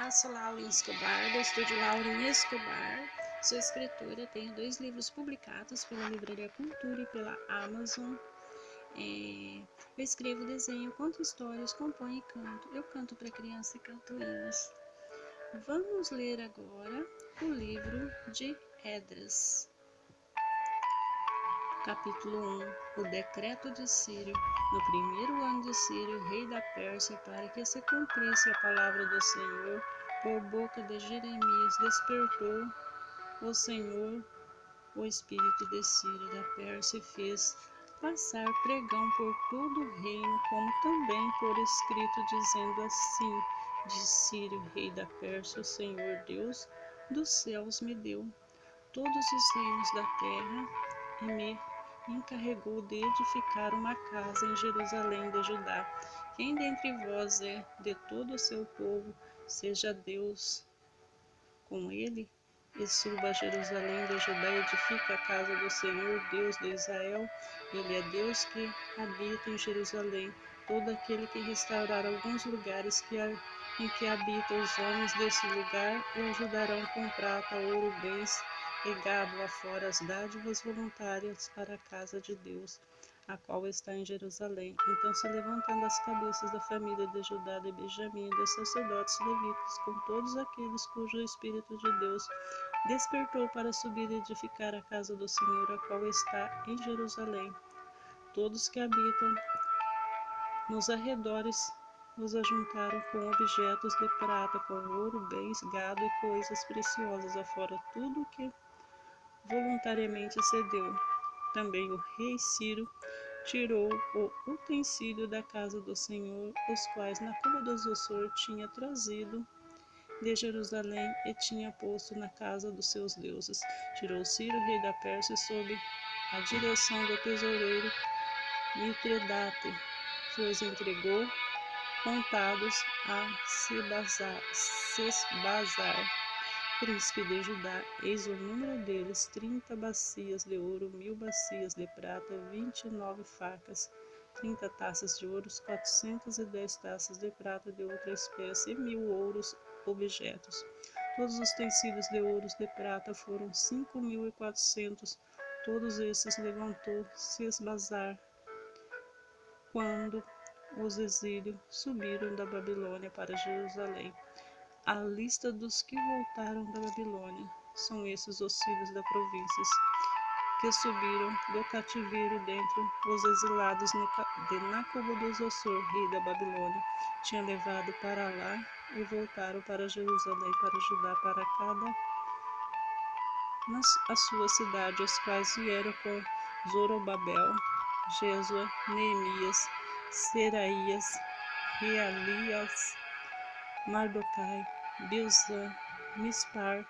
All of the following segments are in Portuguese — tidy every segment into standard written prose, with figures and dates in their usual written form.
Olá, sou Lauren Escobar, do estúdio Lauren Escobar. Sou escritora, tenho 2 livros publicados pela Livraria Cultura e pela Amazon. Eu escrevo, desenho, conto histórias, componho e canto. Eu canto para criança e canto hinos. Vamos ler agora o livro de Esdras. Capítulo 1. O decreto de Ciro. No primeiro ano de Ciro, rei da Pérsia, para que se cumprisse a palavra do Senhor, por boca de Jeremias, despertou o Senhor o espírito de Ciro da Pérsia e fez passar pregão por todo o reino, como também por escrito, dizendo assim: de Ciro, rei da Pérsia, o Senhor Deus dos céus me deu todos os reinos da terra e me encarregou de edificar uma casa em Jerusalém de Judá. Quem dentre vós é de todo o seu povo, seja Deus com ele, e suba a Jerusalém de Judá e edifique a casa do Senhor, Deus de Israel. Ele é Deus que habita em Jerusalém. Todo aquele que restaurar alguns lugares em que habitam os homens desse lugar, o ajudarão com prata, ouro, bens e gado, afora as dádivas voluntárias para a casa de Deus, a qual está em Jerusalém. Então se levantando as cabeças da família de Judá, de Benjamim, dos sacerdotes levitas, com todos aqueles cujo Espírito de Deus despertou para subir e edificar a casa do Senhor, a qual está em Jerusalém. Todos que habitam nos arredores os ajuntaram com objetos de prata, com ouro, bens, gado e coisas preciosas, afora tudo que voluntariamente cedeu. Também o rei Ciro tirou o utensílio da casa do Senhor, os quais Nabucodonosor tinha trazido de Jerusalém e tinha posto na casa dos seus deuses. Tirou Ciro, rei da Pérsia, sob a direção do tesoureiro Mitridate, que os entregou contados a Sesbazar, príncipe de Judá. Eis o número deles: 30 bacias de ouro, 1000 bacias de prata, 29 facas, 30 taças de ouro, 410 taças de prata de outra espécie, e 1000 ouros objetos. Todos os utensílios de ouro de prata foram 5.400. Todos esses levantou Sesbazar quando os exílios subiram da Babilônia para Jerusalém. A lista dos que voltaram da Babilônia são esses os filhos da província, que subiram do cativeiro dentre os exilados de Nabucodonosor, rei da Babilônia, tinha levado para lá e voltaram para Jerusalém, para Judá, para cada a sua cidade, os quais vieram com Zorobabel, Jesua, Neemias, Seraías, Realias, Mardocai, Bilzan, Mispar,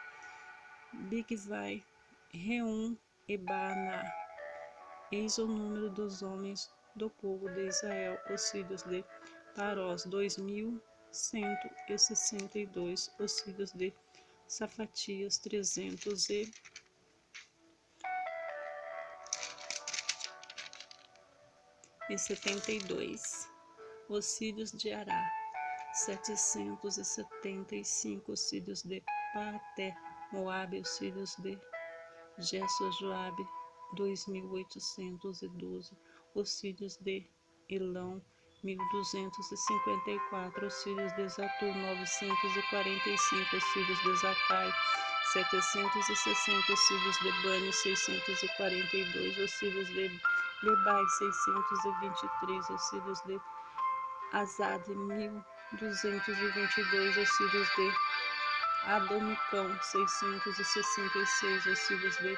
Bigvai, Reum e Baana. Eis o número dos homens do povo de Israel, os filhos de Parós, 2.162, os filhos de Safatias, 372, os filhos de Ará, 775, os filhos de Paté, Moabe, os filhos de Jesua-Joabe, 2.812, os filhos de Elão, 1.254, os filhos de Zatur, 945, os filhos de Zacai, 760, os filhos de Bani, 642, os filhos de Bebai, 623, os filhos de Azad, 1.222, os filhos de Adonicão, 666, os filhos de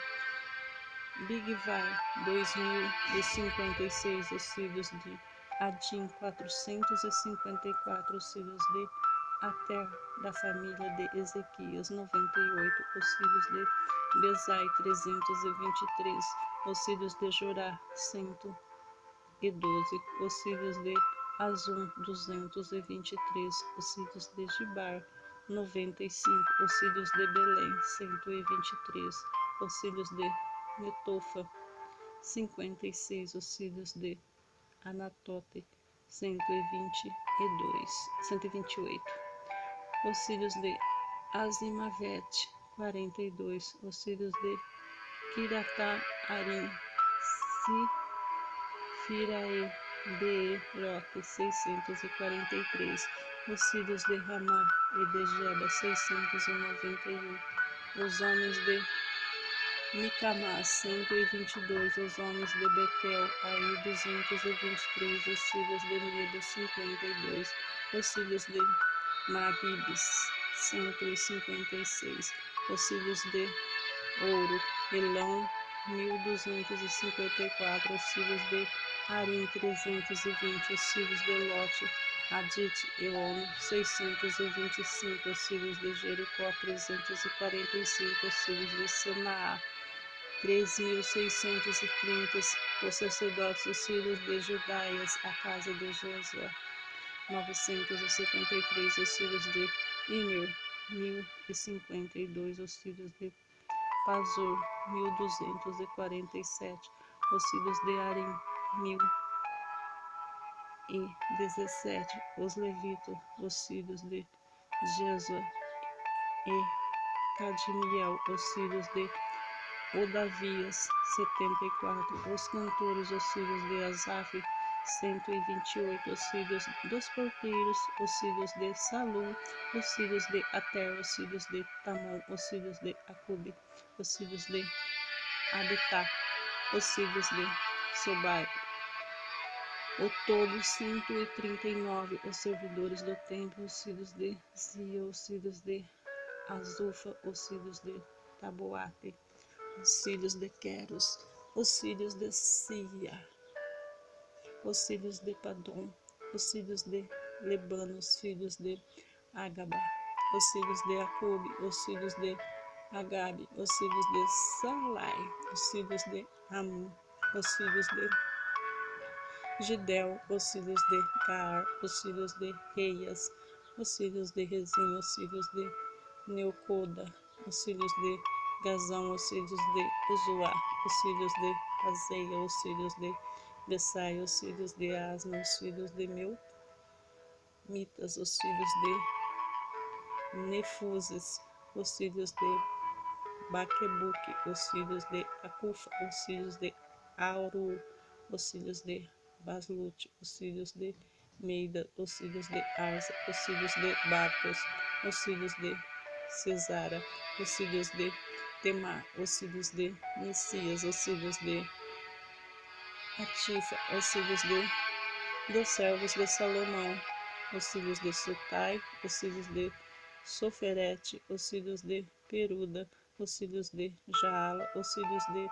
Bigvai, 2.056, os filhos de Adim, 454, os filhos de Ater, da família de Ezequias, 98, os filhos de Bezai, 323, os filhos de Jorá, 112, os filhos de Azum, 223, os filhos de Gibar, 95, os filhos de Belém, 123, os filhos de Netofa, 56, os filhos de Anatote, 128. os filhos de Azimavete, 42, os filhos de Kiriatarim, Sifirae, Beerote, 643, os filhos de Ramá e de Geba, 691, os homens de Micamás, 122, os homens de Betel, Ai, 223, os filhos de Nebo, 52, os filhos de Magibes, 156, os filhos de Ouro, Elão, 1254, os filhos de Harim, 320, os filhos de Lote, Adite e Ono, 625, os filhos de Jericó, 345, os filhos de Senaá, 3.630, os sacerdotes, os filhos de Judaias, a casa de Josué, 973, os filhos de Imer, 1052, os filhos de Pazur, 1247, os filhos de Harim, 1017, os levitas, os filhos de Jesua e Cadmiel, os filhos de Odavias, 74, os cantores, os filhos de Asaf, 128, os filhos dos porteiros, os filhos de Salum, os filhos de Ater, os filhos de Tamon, os filhos de Acube, os filhos de Abitá, os filhos de Sobai, o todo 139, os servidores do templo, os filhos de Zia, os filhos de Azufa, os filhos de Taboate, os filhos de Queros, os filhos de Sia, os filhos de Padom, os filhos de Lebano, os filhos de Agaba, os filhos de Acube, os filhos de Agabe, os filhos de Salai, os filhos de Amon, os filhos de Gidel, os filhos de Car, os filhos de Reias, os filhos de Rezim, os filhos de Neucoda, os filhos de Gazão, os filhos de Uzuá, os filhos de Azeia, os filhos de Bessai, os filhos de Asma, os filhos de Mitas, os filhos de Nefuses, os filhos de Baquebuque, os filhos de Acufa, os filhos de Auru, os filhos de Baslute, os filhos de Meida, os filhos de Arza, os filhos de Barcos, os filhos de Cesara, os filhos de Temar, os filhos de Messias, os filhos de Atifa, os filhos dos servos de Salomão, os filhos de Sutai, os filhos de Soferete, os filhos de Peruda, os filhos de Jaala, os filhos de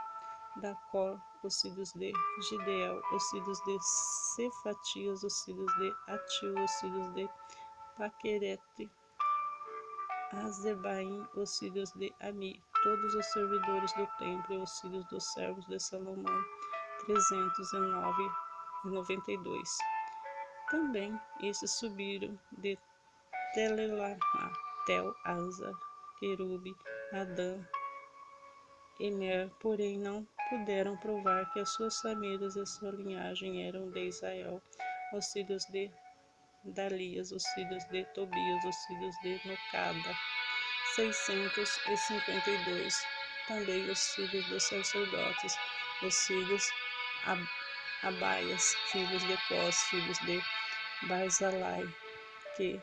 Dacor, os filhos de Gideel, os filhos de Cefatias, os filhos de Atil, os filhos de Paquerete, Azebaim, os filhos de Ami, todos os servidores do templo e os filhos dos servos de Salomão, 392. Também esses subiram de Telelará, Tel, Asa, Querube, Adã, Emer, porém não puderam provar que as suas famílias e sua linhagem eram de Israel, os filhos de Dalias, os filhos de Tobias, os filhos de Nocada, 652. Também os filhos dos sacerdotes, os filhos Abaias, filhos de Cós, filhos de Barzalai, que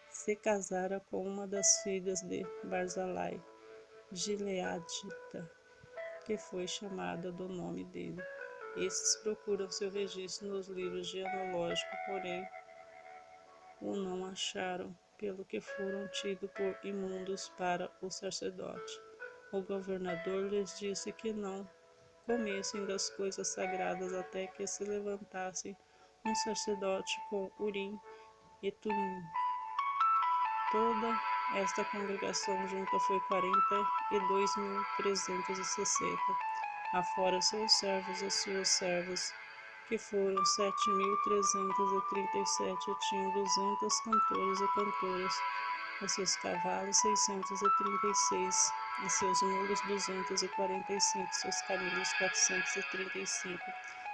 se casara com uma das filhas de Barzalai, Gileadita, que foi chamada do nome dele. Esses procuram seu registro nos livros genealógicos, porém o não acharam, pelo que foram tidos por imundos para o sacerdote. O governador lhes disse que não comessem das coisas sagradas até que se levantasse um sacerdote com Urim e Tumim. Toda esta congregação junta foi 42.360, afora seus servos e suas servas, que foram 7.337, tinham 200 cantores e cantoras, os seus cavalos 636, e seus mulos 245, seus camelos 435,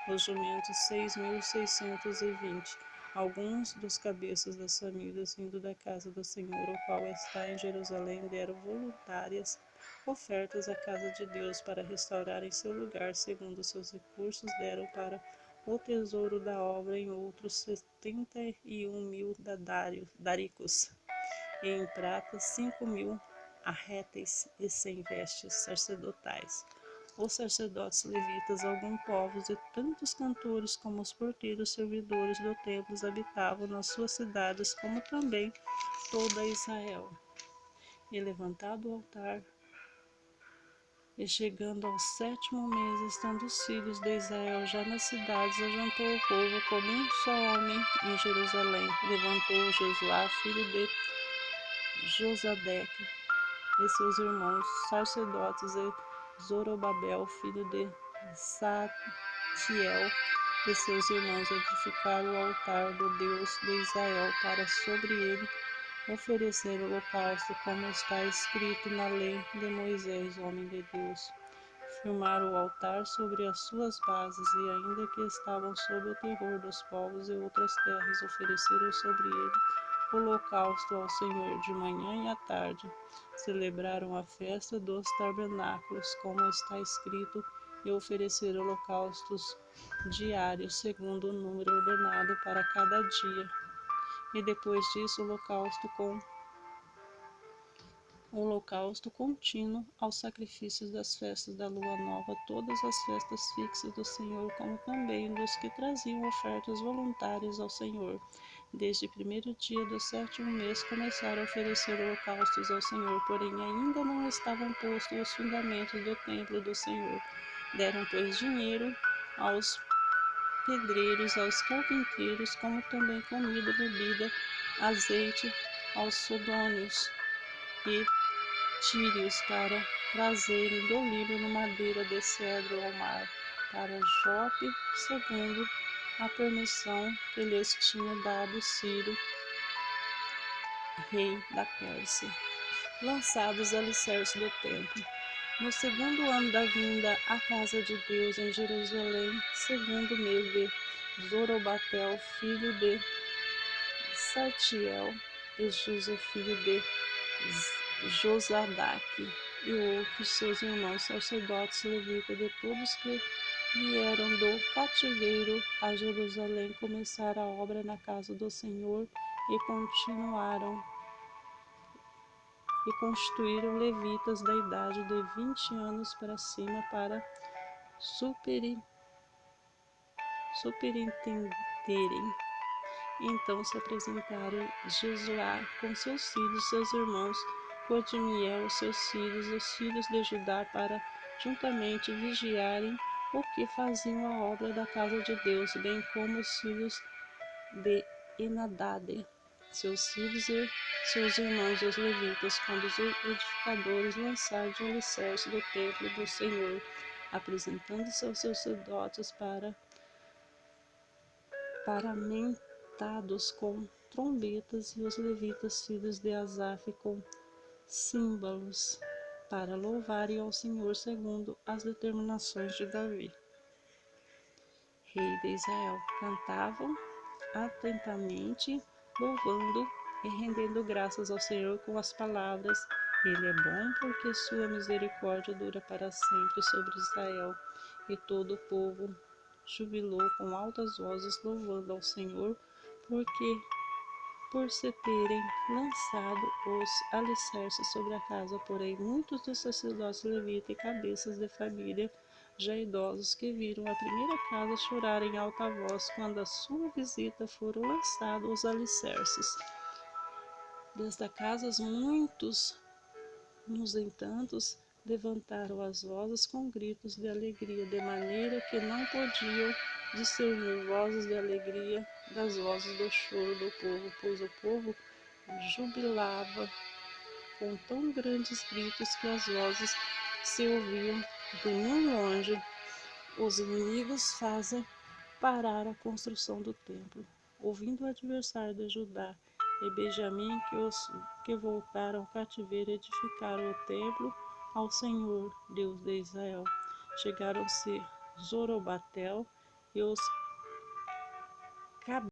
os jumentos 6.620, Alguns dos cabeças das famílias vindo da casa do Senhor, o qual está em Jerusalém, deram voluntárias ofertas à casa de Deus para restaurar em seu lugar, segundo seus recursos, deram para o tesouro da obra em outros 71.000 daricos, e em prata 5.000 arréteis e 100 vestes sacerdotais. Os sacerdotes levitas, alguns povos e tantos cantores como os porteiros servidores do templo habitavam nas suas cidades, como também toda Israel. E levantado o altar, e chegando ao 7º mês, estando os filhos de Israel já nas cidades, ajuntou o povo como um só homem em Jerusalém. Levantou Josué, filho de Josadeque, e seus irmãos sacerdotes, e Zorobabel, filho de Saltiel, e seus irmãos edificaram o altar do Deus de Israel para sobre ele oferecer holocausto, como está escrito na lei de Moisés, homem de Deus. Firmaram o altar sobre as suas bases, e ainda que estavam sob o terror dos povos e outras terras, ofereceram sobre ele holocausto ao Senhor de manhã e à tarde. Celebraram a festa dos tabernáculos, como está escrito, e ofereceram holocaustos diários, segundo o número ordenado para cada dia. E depois disso, holocausto contínuo aos sacrifícios das festas da lua nova, todas as festas fixas do Senhor, como também dos que traziam ofertas voluntárias ao Senhor. Desde o primeiro dia do 7º mês começaram a oferecer holocaustos ao Senhor, porém ainda não estavam postos os fundamentos do templo do Senhor. Deram, pois, dinheiro aos pedreiros, aos carpinteiros, como também comida, bebida, azeite aos sidônios e tírios, para trazerem do Líbano madeira de cedro ao mar, para Jope, segundo a permissão que lhes tinha dado Ciro, rei da Pérsia. Lançados os alicerces do templo. No 2º ano da vinda à casa de Deus em Jerusalém, 2º mês de Zorobatel, filho de Saltiel, e José, filho de Josadaque, e outros seus irmãos sacerdotes levitas, de todos que vieram do cativeiro a Jerusalém, começaram a obra na casa do Senhor e constituíram levitas da idade de 20 anos para cima para superintenderem. Então se apresentaram Jesuá com seus filhos, seus irmãos, Codimiel, seus filhos, os filhos de Judá, para juntamente vigiarem o que faziam a obra da casa de Deus, bem como os filhos de Enadade, seus filhos e seus irmãos, os levitas, quando os edificadores lançaram o alicerce do templo do Senhor, apresentando-se aos sacerdotes paramentados com trombetas, e os levitas, filhos de Asaf, com símbolos, para louvarem ao Senhor segundo as determinações de Davi, rei de Israel. Cantavam atentamente, louvando e rendendo graças ao Senhor com as palavras: Ele é bom, porque sua misericórdia dura para sempre sobre Israel. E todo o povo jubilou com altas vozes, louvando ao Senhor, por se terem lançado os alicerces sobre a casa. Porém, muitos dos sacerdotes levitas e cabeças de família, já idosos, que viram a primeira casa, choraram em alta voz quando a sua visita foram lançados os alicerces. Desde a casa, muitos, nos entantos, levantaram as vozes com gritos de alegria, de maneira que não podiam discernir vozes de alegria das vozes do choro do povo, pois o povo jubilava com tão grandes gritos que as vozes se ouviam de muito longe. Os inimigos fazem parar a construção do templo. Ouvindo o adversário de Judá e Benjamim que voltaram ao cativeiro, edificaram o templo ao Senhor, Deus de Israel. Chegaram-se Zorobatel e os